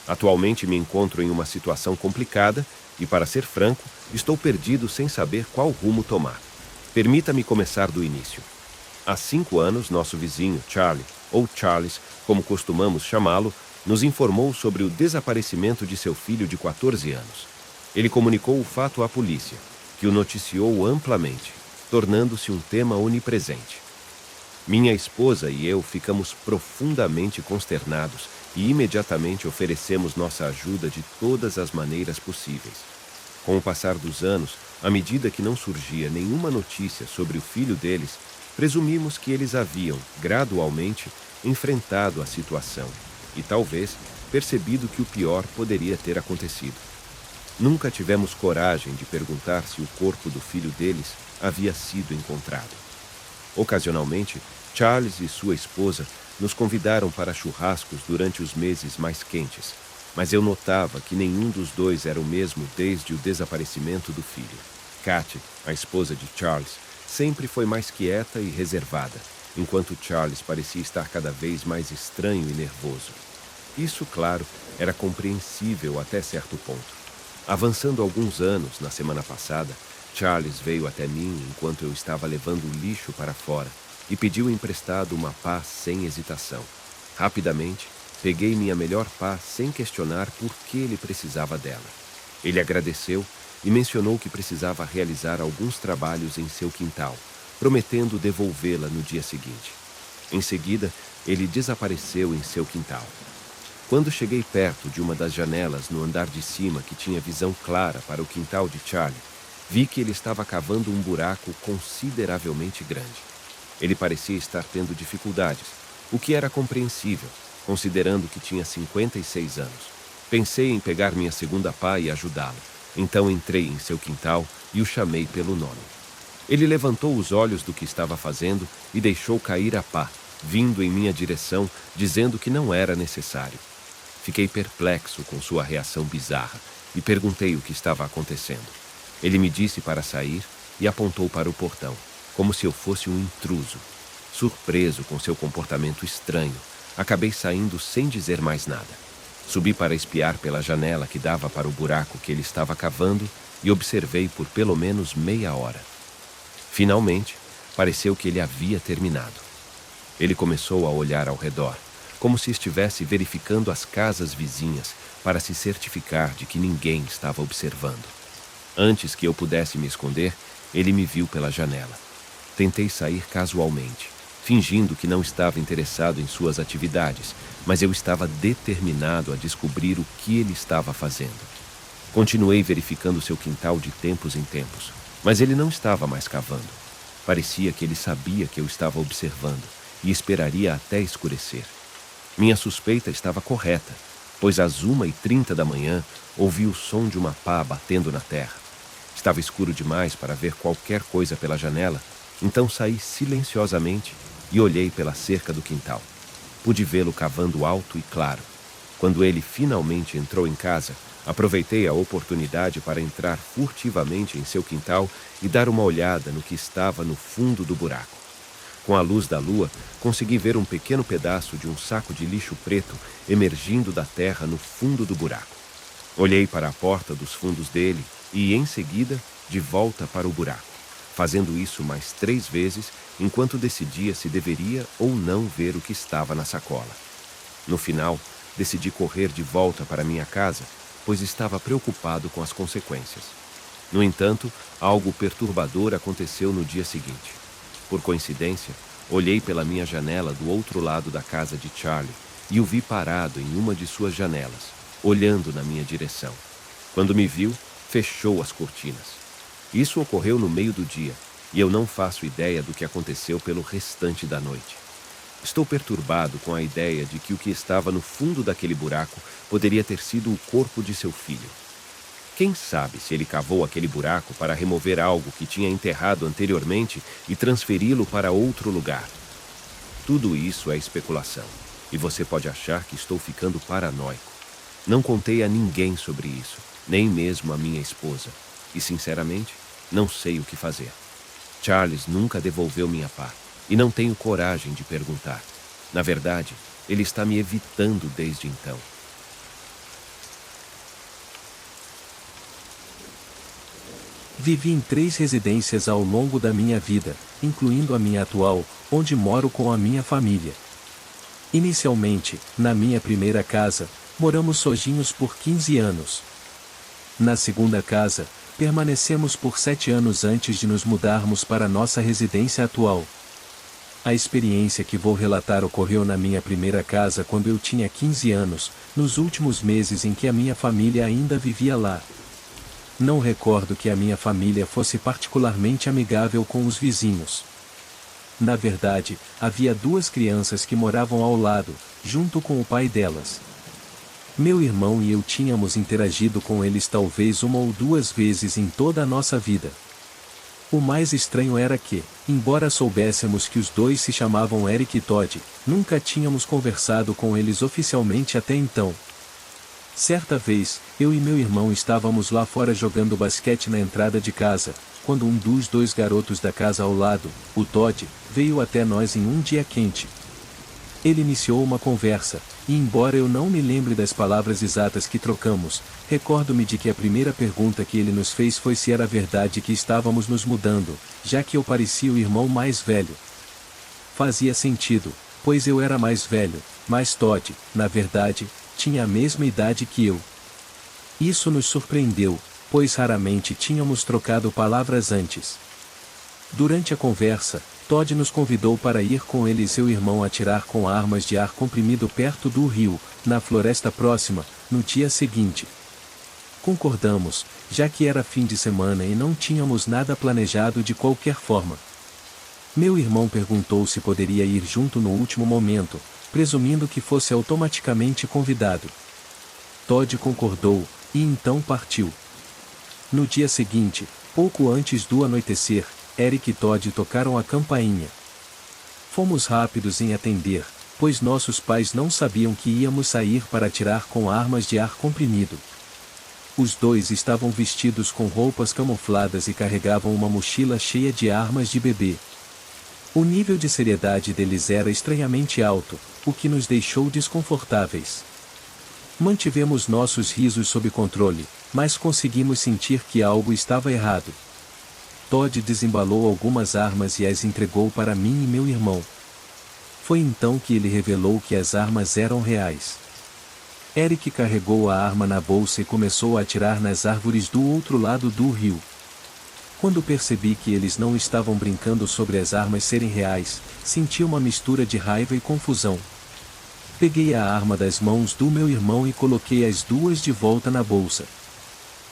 Atualmente me encontro em uma situação complicada e, para ser franco, estou perdido sem saber qual rumo tomar. Permita-me começar do início. Há 5 anos, nosso vizinho, Charlie, ou Charles, como costumamos chamá-lo, nos informou sobre o desaparecimento de seu filho de 14 anos. Ele comunicou o fato à polícia, que o noticiou amplamente, tornando-se um tema onipresente. Minha esposa e eu ficamos profundamente consternados e imediatamente oferecemos nossa ajuda de todas as maneiras possíveis. Com o passar dos anos, à medida que não surgia nenhuma notícia sobre o filho deles, presumimos que eles haviam, gradualmente, enfrentado a situação e, talvez, percebido que o pior poderia ter acontecido. Nunca tivemos coragem de perguntar se o corpo do filho deles havia sido encontrado. Ocasionalmente, Charles e sua esposa nos convidaram para churrascos durante os meses mais quentes, mas eu notava que nenhum dos dois era o mesmo desde o desaparecimento do filho. Katy, a esposa de Charles, sempre foi mais quieta e reservada, enquanto Charles parecia estar cada vez mais estranho e nervoso. Isso, claro, era compreensível até certo ponto. Avançando alguns anos, na semana passada, Charles veio até mim enquanto eu estava levando o lixo para fora e pediu emprestado uma pá sem hesitação. Rapidamente, peguei minha melhor pá sem questionar por que ele precisava dela. Ele agradeceu e mencionou que precisava realizar alguns trabalhos em seu quintal, prometendo devolvê-la no dia seguinte. Em seguida, ele desapareceu em seu quintal. Quando cheguei perto de uma das janelas no andar de cima que tinha visão clara para o quintal de Charlie, vi que ele estava cavando um buraco consideravelmente grande. Ele parecia estar tendo dificuldades, o que era compreensível, considerando que tinha 56 anos. Pensei em pegar minha segunda pá e ajudá-lo. Então entrei em seu quintal e o chamei pelo nome. Ele levantou os olhos do que estava fazendo e deixou cair a pá, vindo em minha direção, dizendo que não era necessário. Fiquei perplexo com sua reação bizarra e perguntei o que estava acontecendo. Ele me disse para sair e apontou para o portão, como se eu fosse um intruso. Surpreso com seu comportamento estranho, acabei saindo sem dizer mais nada. Subi para espiar pela janela que dava para o buraco que ele estava cavando e observei por pelo menos meia hora. Finalmente, pareceu que ele havia terminado. Ele começou a olhar ao redor, como se estivesse verificando as casas vizinhas para se certificar de que ninguém estava observando. Antes que eu pudesse me esconder, ele me viu pela janela. Tentei sair casualmente, fingindo que não estava interessado em suas atividades, mas eu estava determinado a descobrir o que ele estava fazendo. Continuei verificando seu quintal de tempos em tempos, mas ele não estava mais cavando. Parecia que ele sabia que eu estava observando e esperaria até escurecer. Minha suspeita estava correta, pois às 1h30 da manhã ouvi o som de uma pá batendo na terra. Estava escuro demais para ver qualquer coisa pela janela, então saí silenciosamente e olhei pela cerca do quintal. Pude vê-lo cavando alto e claro. Quando ele finalmente entrou em casa, aproveitei a oportunidade para entrar furtivamente em seu quintal e dar uma olhada no que estava no fundo do buraco. Com a luz da lua, consegui ver um pequeno pedaço de um saco de lixo preto emergindo da terra no fundo do buraco. Olhei para a porta dos fundos dele e, em seguida, de volta para o buraco, fazendo isso mais 3 vezes enquanto decidia se deveria ou não ver o que estava na sacola. No final, decidi correr de volta para minha casa, pois estava preocupado com as consequências. No entanto, algo perturbador aconteceu no dia seguinte. Por coincidência, olhei pela minha janela do outro lado da casa de Charlie e o vi parado em uma de suas janelas, olhando na minha direção. Quando me viu, fechou as cortinas. Isso ocorreu no meio do dia, e eu não faço ideia do que aconteceu pelo restante da noite. Estou perturbado com a ideia de que o que estava no fundo daquele buraco poderia ter sido o corpo de seu filho. Quem sabe se ele cavou aquele buraco para remover algo que tinha enterrado anteriormente e transferi-lo para outro lugar? Tudo isso é especulação, e você pode achar que estou ficando paranoico. Não contei a ninguém sobre isso, nem mesmo a minha esposa, e, sinceramente, não sei o que fazer. Charles nunca devolveu minha pá, e não tenho coragem de perguntar. Na verdade, ele está me evitando desde então. Vivi em 3 residências ao longo da minha vida, incluindo a minha atual, onde moro com a minha família. Inicialmente, na minha primeira casa, moramos sozinhos por 15 anos. Na segunda casa, permanecemos por 7 anos antes de nos mudarmos para nossa residência atual. A experiência que vou relatar ocorreu na minha primeira casa quando eu tinha 15 anos, nos últimos meses em que a minha família ainda vivia lá. Não recordo que a minha família fosse particularmente amigável com os vizinhos. Na verdade, havia 2 crianças que moravam ao lado, junto com o pai delas. Meu irmão e eu tínhamos interagido com eles talvez 1 ou 2 vezes em toda a nossa vida. O mais estranho era que, embora soubéssemos que os 2 se chamavam Eric e Todd, nunca tínhamos conversado com eles oficialmente até então. Certa vez, eu e meu irmão estávamos lá fora jogando basquete na entrada de casa, quando um dos 2 garotos da casa ao lado, o Todd, veio até nós em um dia quente. Ele iniciou uma conversa, e embora eu não me lembre das palavras exatas que trocamos, recordo-me de que a primeira pergunta que ele nos fez foi se era verdade que estávamos nos mudando, já que eu parecia o irmão mais velho. Fazia sentido, pois eu era mais velho, mas Todd, na verdade, tinha a mesma idade que eu. Isso nos surpreendeu, pois raramente tínhamos trocado palavras antes. Durante a conversa, Todd nos convidou para ir com ele e seu irmão atirar com armas de ar comprimido perto do rio, na floresta próxima, no dia seguinte. Concordamos, já que era fim de semana e não tínhamos nada planejado de qualquer forma. Meu irmão perguntou se poderia ir junto no último momento, presumindo que fosse automaticamente convidado. Todd concordou, e então partiu. No dia seguinte, pouco antes do anoitecer, Eric e Todd tocaram a campainha. Fomos rápidos em atender, pois nossos pais não sabiam que íamos sair para atirar com armas de ar comprimido. Os 2 estavam vestidos com roupas camufladas e carregavam uma mochila cheia de armas de bebê. O nível de seriedade deles era estranhamente alto, o que nos deixou desconfortáveis. Mantivemos nossos risos sob controle, mas conseguimos sentir que algo estava errado. Todd desembalou algumas armas e as entregou para mim e meu irmão. Foi então que ele revelou que as armas eram reais. Eric carregou a arma na bolsa e começou a atirar nas árvores do outro lado do rio. Quando percebi que eles não estavam brincando sobre as armas serem reais, senti uma mistura de raiva e confusão. Peguei a arma das mãos do meu irmão e coloquei as 2 de volta na bolsa.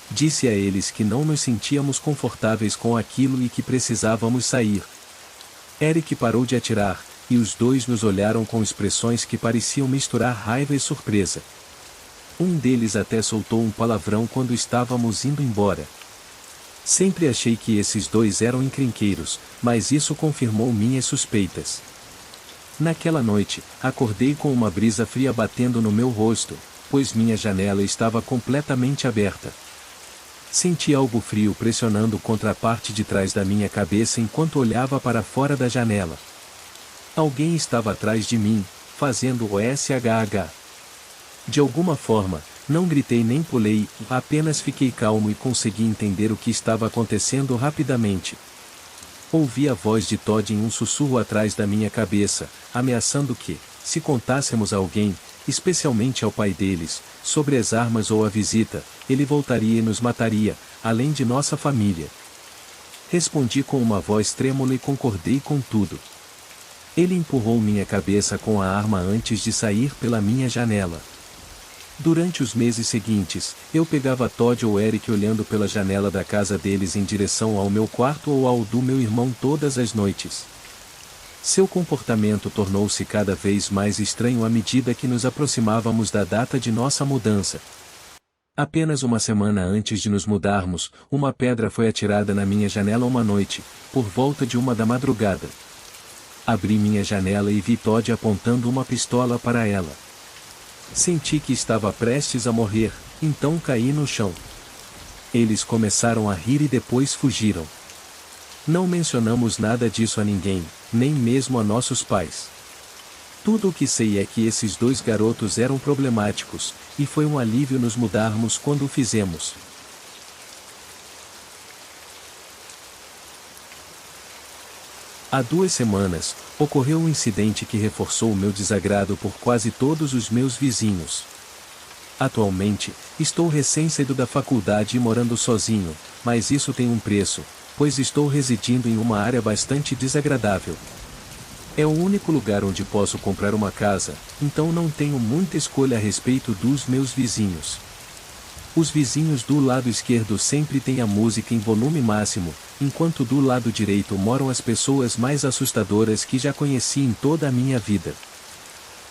Disse a eles que não nos sentíamos confortáveis com aquilo e que precisávamos sair. Eric parou de atirar, e os 2 nos olharam com expressões que pareciam misturar raiva e surpresa. Um deles até soltou um palavrão quando estávamos indo embora. Sempre achei que esses 2 eram encrenqueiros, mas isso confirmou minhas suspeitas. Naquela noite, acordei com uma brisa fria batendo no meu rosto, pois minha janela estava completamente aberta. Senti algo frio pressionando contra a parte de trás da minha cabeça enquanto olhava para fora da janela. Alguém estava atrás de mim, fazendo o SHH. De alguma forma, não gritei nem pulei, apenas fiquei calmo e consegui entender o que estava acontecendo rapidamente. Ouvi a voz de Todd em um sussurro atrás da minha cabeça, ameaçando que, se contássemos a alguém, especialmente ao pai deles, sobre as armas ou a visita, ele voltaria e nos mataria, além de nossa família. Respondi com uma voz trêmula e concordei com tudo. Ele empurrou minha cabeça com a arma antes de sair pela minha janela. Durante os meses seguintes, eu pegava Todd ou Eric olhando pela janela da casa deles em direção ao meu quarto ou ao do meu irmão todas as noites. Seu comportamento tornou-se cada vez mais estranho à medida que nos aproximávamos da data de nossa mudança. Apenas uma semana antes de nos mudarmos, uma pedra foi atirada na minha janela uma noite, por volta de 1 da madrugada. Abri minha janela e vi Todd apontando uma pistola para ela. Senti que estava prestes a morrer, então caí no chão. Eles começaram a rir e depois fugiram. Não mencionamos nada disso a ninguém, nem mesmo a nossos pais. Tudo o que sei é que esses 2 garotos eram problemáticos, e foi um alívio nos mudarmos quando o fizemos. Há 2 semanas, ocorreu um incidente que reforçou o meu desagrado por quase todos os meus vizinhos. Atualmente, estou recém-saído da faculdade e morando sozinho, mas isso tem um preço, pois estou residindo em uma área bastante desagradável. É o único lugar onde posso comprar uma casa, então não tenho muita escolha a respeito dos meus vizinhos. Os vizinhos do lado esquerdo sempre têm a música em volume máximo, enquanto do lado direito moram as pessoas mais assustadoras que já conheci em toda a minha vida.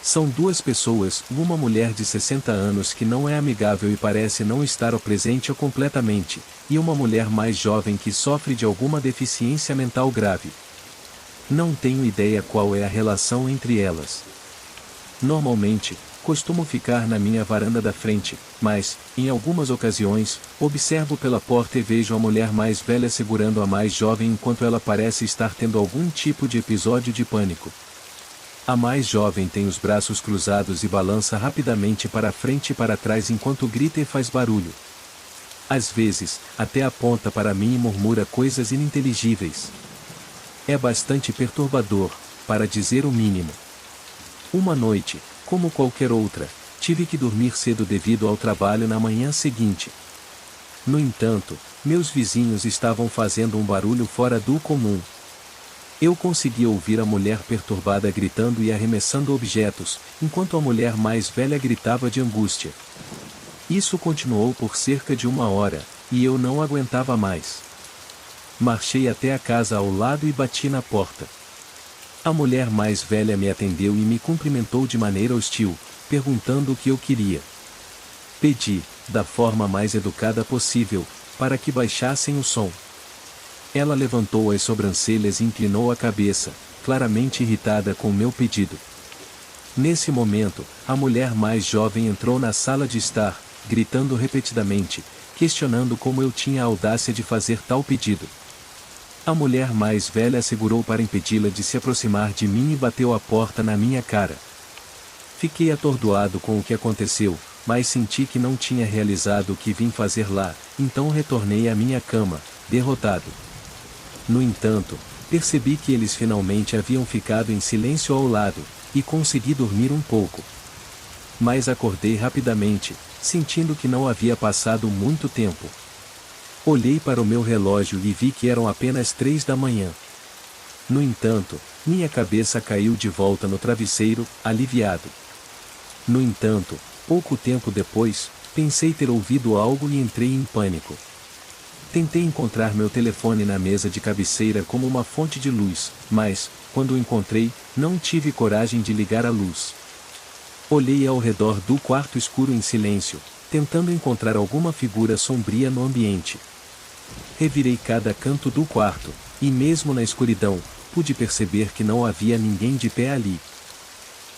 São 2 pessoas, uma mulher de 60 anos que não é amigável e parece não estar presente completamente, e uma mulher mais jovem que sofre de alguma deficiência mental grave. Não tenho ideia qual é a relação entre elas. Normalmente, costumo ficar na minha varanda da frente, mas, em algumas ocasiões, observo pela porta e vejo a mulher mais velha segurando a mais jovem enquanto ela parece estar tendo algum tipo de episódio de pânico. A mais jovem tem os braços cruzados e balança rapidamente para frente e para trás enquanto grita e faz barulho. Às vezes, até aponta para mim e murmura coisas ininteligíveis. É bastante perturbador, para dizer o mínimo. Uma noite, como qualquer outra, tive que dormir cedo devido ao trabalho na manhã seguinte. No entanto, meus vizinhos estavam fazendo um barulho fora do comum. Eu conseguia ouvir a mulher perturbada gritando e arremessando objetos, enquanto a mulher mais velha gritava de angústia. Isso continuou por cerca de 1 hora, e eu não aguentava mais. Marchei até a casa ao lado e bati na porta. A mulher mais velha me atendeu e me cumprimentou de maneira hostil, perguntando o que eu queria. Pedi, da forma mais educada possível, para que baixassem o som. Ela levantou as sobrancelhas e inclinou a cabeça, claramente irritada com meu pedido. Nesse momento, a mulher mais jovem entrou na sala de estar, gritando repetidamente, questionando como eu tinha a audácia de fazer tal pedido. A mulher mais velha segurou para impedi-la de se aproximar de mim e bateu a porta na minha cara. Fiquei atordoado com o que aconteceu, mas senti que não tinha realizado o que vim fazer lá, então retornei à minha cama, derrotado. No entanto, percebi que eles finalmente haviam ficado em silêncio ao lado, e consegui dormir um pouco. Mas acordei rapidamente, sentindo que não havia passado muito tempo. Olhei para o meu relógio e vi que eram apenas 3 da manhã. No entanto, minha cabeça caiu de volta no travesseiro, aliviado. No entanto, pouco tempo depois, pensei ter ouvido algo e entrei em pânico. Tentei encontrar meu telefone na mesa de cabeceira como uma fonte de luz, mas, quando o encontrei, não tive coragem de ligar a luz. Olhei ao redor do quarto escuro em silêncio, tentando encontrar alguma figura sombria no ambiente. Revirei cada canto do quarto, e mesmo na escuridão, pude perceber que não havia ninguém de pé ali.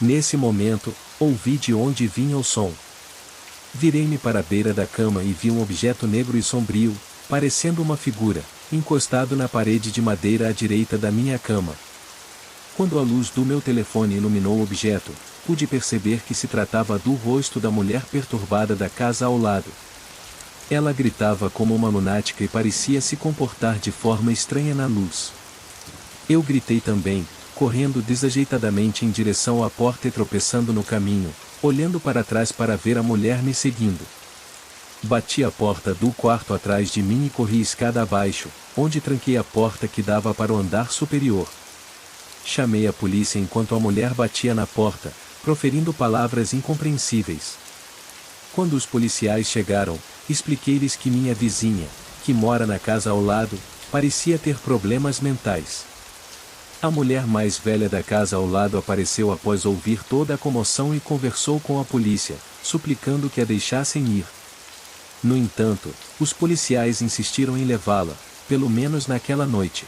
Nesse momento, ouvi de onde vinha o som. Virei-me para a beira da cama e vi um objeto negro e sombrio, parecendo uma figura, encostado na parede de madeira à direita da minha cama. Quando a luz do meu telefone iluminou o objeto, pude perceber que se tratava do rosto da mulher perturbada da casa ao lado. Ela gritava como uma lunática e parecia se comportar de forma estranha na luz. Eu gritei também, correndo desajeitadamente em direção à porta e tropeçando no caminho, olhando para trás para ver a mulher me seguindo. Bati a porta do quarto atrás de mim e corri escada abaixo, onde tranquei a porta que dava para o andar superior. Chamei a polícia enquanto a mulher batia na porta, proferindo palavras incompreensíveis. Quando os policiais chegaram, expliquei-lhes que minha vizinha, que mora na casa ao lado, parecia ter problemas mentais. A mulher mais velha da casa ao lado apareceu após ouvir toda a comoção e conversou com a polícia, suplicando que a deixassem ir. No entanto, os policiais insistiram em levá-la, pelo menos naquela noite.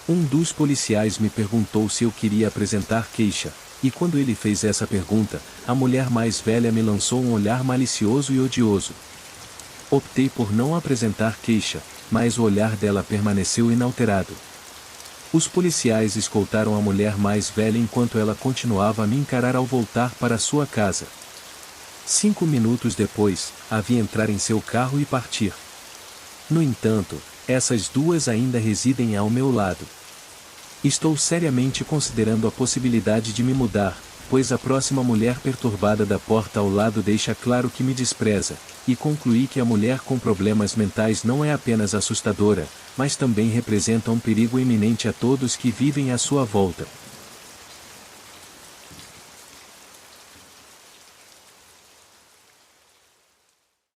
Um dos policiais me perguntou se eu queria apresentar queixa, e quando ele fez essa pergunta, a mulher mais velha me lançou um olhar malicioso e odioso. Optei por não apresentar queixa, mas o olhar dela permaneceu inalterado. Os policiais escoltaram a mulher mais velha enquanto ela continuava a me encarar ao voltar para sua casa. 5 minutos depois, a vi entrar em seu carro e partir. No entanto, essas duas ainda residem ao meu lado. Estou seriamente considerando a possibilidade de me mudar, pois a próxima mulher perturbada da porta ao lado deixa claro que me despreza, e concluí que a mulher com problemas mentais não é apenas assustadora, mas também representa um perigo iminente a todos que vivem à sua volta.